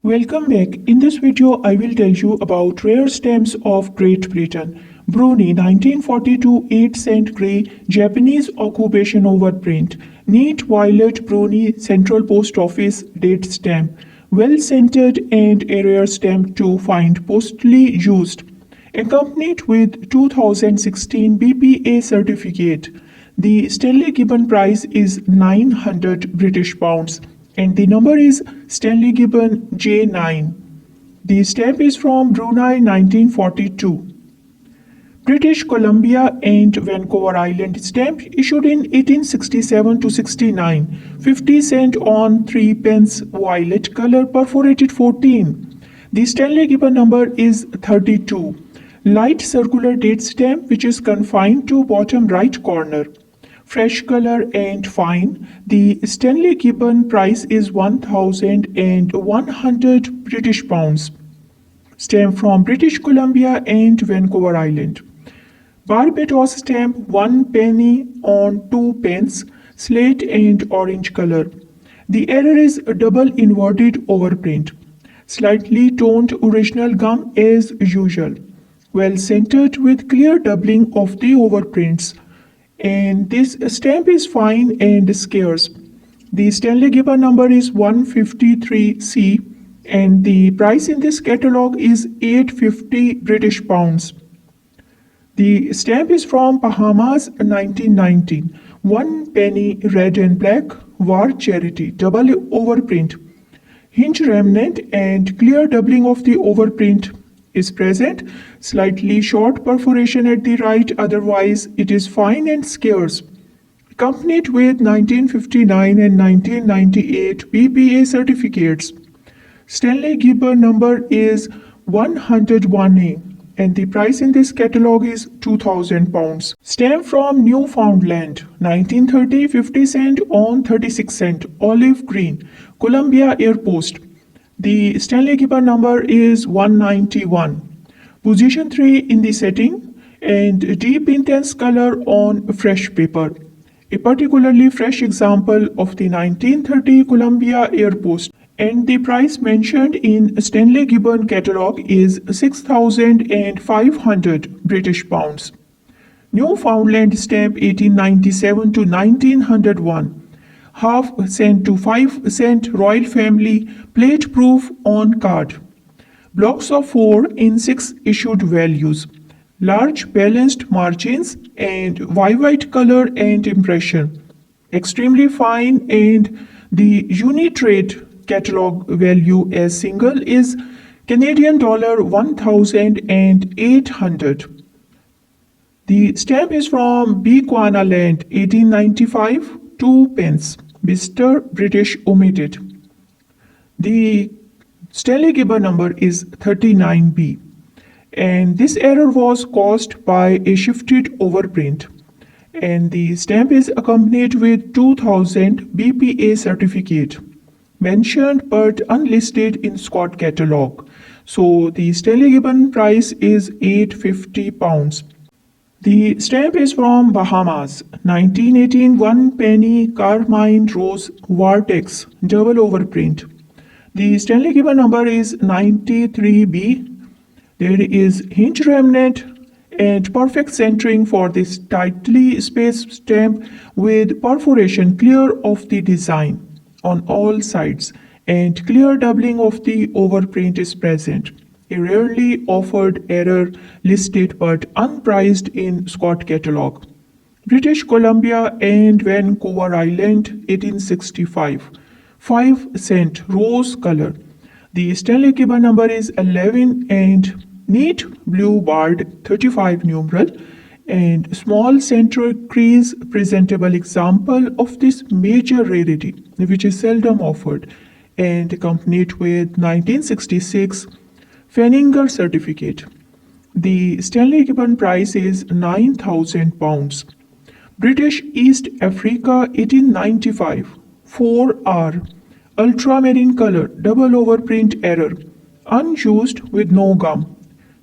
Welcome back. In this video, I will tell you about rare stamps of Great Britain. Brunei 1942 8-cent grey Japanese occupation overprint. Neat violet Brunei Central Post Office date stamp. Well scented and a rare stamp to find postally used. Accompanied with 2016 BPA certificate. The Stanley Gibbon price is 900 British pounds and the number is Stanley Gibbon J9. The stamp is from Brunei 1942. British Columbia and Vancouver Island stamp issued in 1867 to 69, 50 cent on 3 pence, violet color, perforated 14. The Stanley Gibbon number is 32. Light circular date stamp which is confined to bottom right corner. Fresh color and fine. The Stanley Gibbon price is 1,100 British pounds. Stamp from British Columbia and Vancouver Island. Barbados stamp 1 penny on 2 pence, slate and orange color. The error is a double inverted overprint. Slightly toned original gum as usual. Well centered with clear doubling of the overprints. And this stamp is fine and scarce. The Stanley Gibbon number is 153C and the price in this catalog is 850 British pounds. The stamp is from Bahamas 1919. 1 penny red and black, War Charity, double overprint. Hinge remnant and clear doubling of the overprint is present, slightly short perforation at the right, otherwise it is fine and scarce. Accompanied with 1959 and 1998 BPA certificates. Stanley Gibbon number is 101A and the price in this catalog is 2,000 pounds. Stamp from Newfoundland 1930, 50 cent on 36 cent, olive green, Columbia Air Post. The Stanley Gibbon number is 191. Position 3 in the setting and deep intense color on fresh paper. A particularly fresh example of the 1930 Columbia Air Post. And the price mentioned in Stanley Gibbon catalog is 6,500 British pounds. Newfoundland stamp 1897 to 1901. Half cent to 5 cent Royal Family plate proof on card. Blocks of 4 in 6 issued values. Large balanced margins and vivid color and impression. Extremely fine and the Unitrade catalog value as single is Canadian dollar 1,800. The stamp is from Bechuanaland 1895, 2 pence. Mr. British omitted. The Stanley Gibbon number is 39B and this error was caused by a shifted overprint and the stamp is accompanied with 2000 BPA certificate mentioned but unlisted in Scott catalog. So the Stanley Gibbon price is 850 pounds. The stamp is from Bahamas, 1918, 1 penny carmine rose Vortex, double overprint. The Stanley Gibbon number is 93B. There is hinge remnant and perfect centering for this tightly spaced stamp with perforation clear of the design on all sides and clear doubling of the overprint is present. A rarely offered error listed but unpriced in Scott catalog. British Columbia and Vancouver Island 1865. 5 cent rose color. The Stanley Gibbon number is 11 and neat blue barred 35 numeral and small central crease presentable example of this major rarity which is seldom offered and accompanied with 1966 Fenninger certificate. The Stanley Gibbon price is 9,000 pounds. British East Africa 1895 4R ultramarine color double overprint error unused with no gum.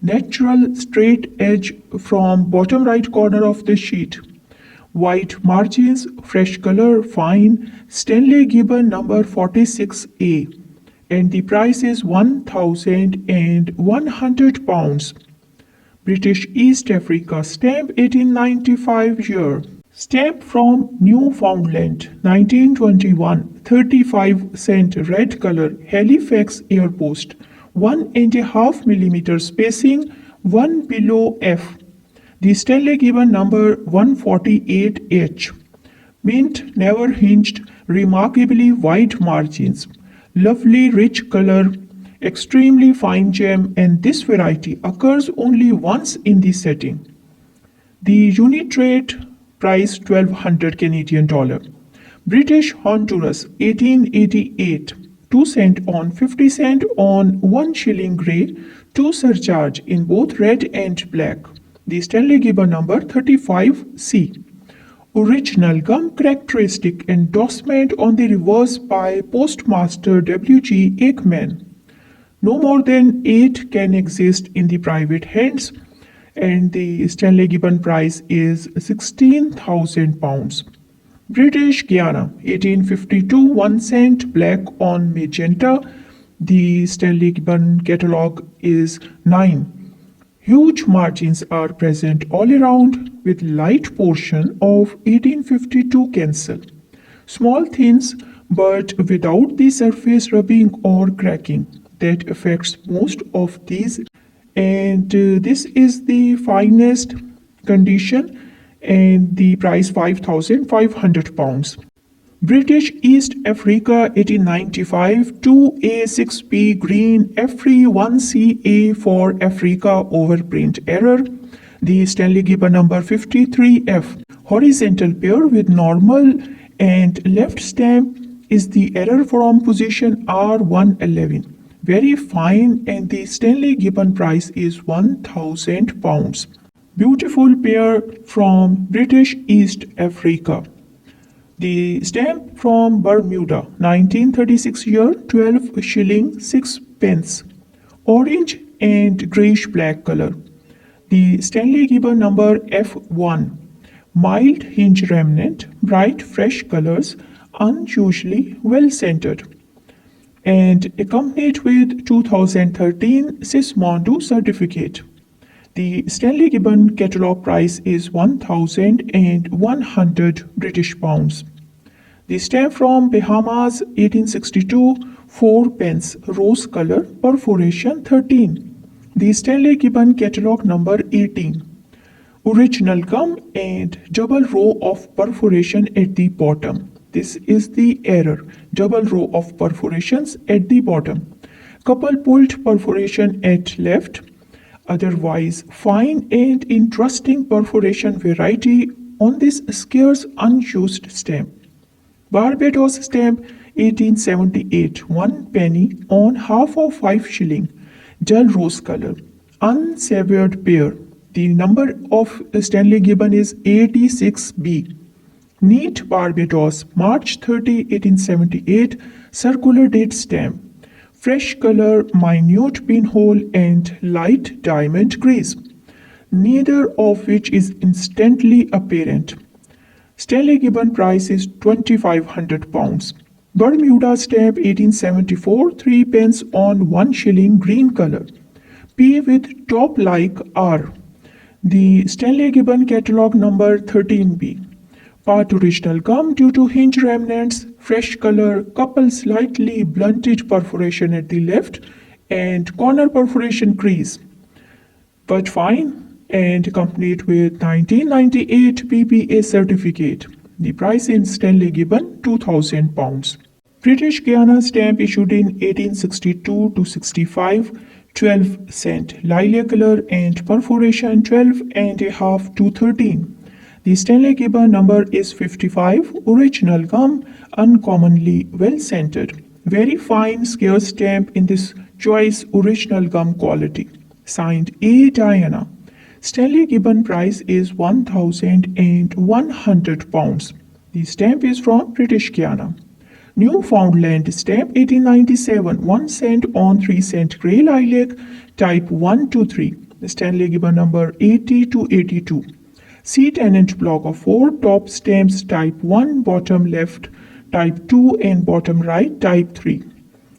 Natural straight edge from bottom right corner of the sheet. White margins, fresh color, fine. Stanley Gibbon number 46A. and the price is £1,100. British East Africa stamp 1895 year. Stamp from Newfoundland 1921 35-cent red color Halifax Airpost 1.5 mm spacing 1 below F. The Stanley Gibbon number 148H. Mint never hinged, remarkably wide margins, lovely rich color, extremely fine gem, and this variety occurs only once in the setting. The unit rate price 1200 Canadian dollar. British Honduras 1888 2 cent on 50 cent on 1 shilling grey, 2 surcharge in both red and black. The Stanley Gibbon number 35C. Original gum characteristic endorsement on the reverse by Postmaster W.G. Aikman. No more than 8 can exist in the private hands, and the Stanley Gibbon price is £16,000. British Guiana 1852 1 cent black on magenta. The Stanley Gibbon catalog is 9. Huge margins are present all around with light portion of 1852 cancel. Small thins but without the surface rubbing or cracking that affects most of these, and this is the finest condition and the price £5,500. British East Africa 1895 2A6B green F1CA for Africa overprint error. The Stanley Gibbon number 53F. Horizontal pair with normal and left stamp is the error from position R111. Very fine, and the Stanley Gibbon price is £1,000. Beautiful pair from British East Africa. The stamp from Bermuda 1936 year 12 shilling 6 pence. Orange and greyish black color. The Stanley Gibbon number F1. Mild hinge remnant, bright fresh colors, unusually well centered, and accompanied with 2013 Sismondo certificate. The Stanley Gibbon catalog price is £1,100 British pounds. The stamp from Bahamas 1862 4 pence rose color perforation 13. The Stanley Gibbon catalog number 18. Original gum and double row of perforation at the bottom. This is the error. Double row of perforations at the bottom. Couple pulled perforation at left. Otherwise, fine and interesting perforation variety on this scarce unused stamp. Barbados stamp 1878 1 penny on half of 5 shilling. Dull rose color. Unsavored pair. The number of Stanley Gibbon is 86B. Neat Barbados March 30, 1878 circular date stamp. Fresh color, minute pinhole and light diamond grease, neither of which is instantly apparent. Stanley Gibbon price is £2,500. Bermuda stamp 1874 3 pence on 1 shilling green color. P with top like R. The Stanley Gibbon catalog number 13B. Part original gum due to hinge remnants, fresh color, couple slightly blunted perforation at the left and corner perforation crease, but fine, and accompanied with 1998 PPA certificate. The price in Stanley Gibbon £2,000. British Guiana stamp issued in 1862 to 65 12 cent lilac color and perforation 12.5 to 13. The Stanley Gibbon number is 55. Original gum, uncommonly well scented. Very fine scarce stamp in this choice original gum quality. Signed A. Diana. Stanley Gibbon price is £1,100. The stamp is from British Guiana. Newfoundland stamp 1897 1 cent on 3 cent grey lilac type 1 to 3. Stanley Gibbon number 80 to 82. C-tenant block of 4 top stamps type 1 bottom left type 2 and bottom right type 3.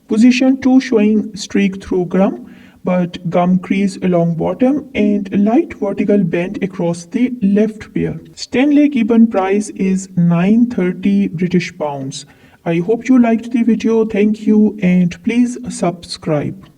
Position 2 showing streak through gum but gum crease along bottom and light vertical bend across the left pair. Stanley given price is 930 British pounds. I hope you liked the video. Thank you and please subscribe.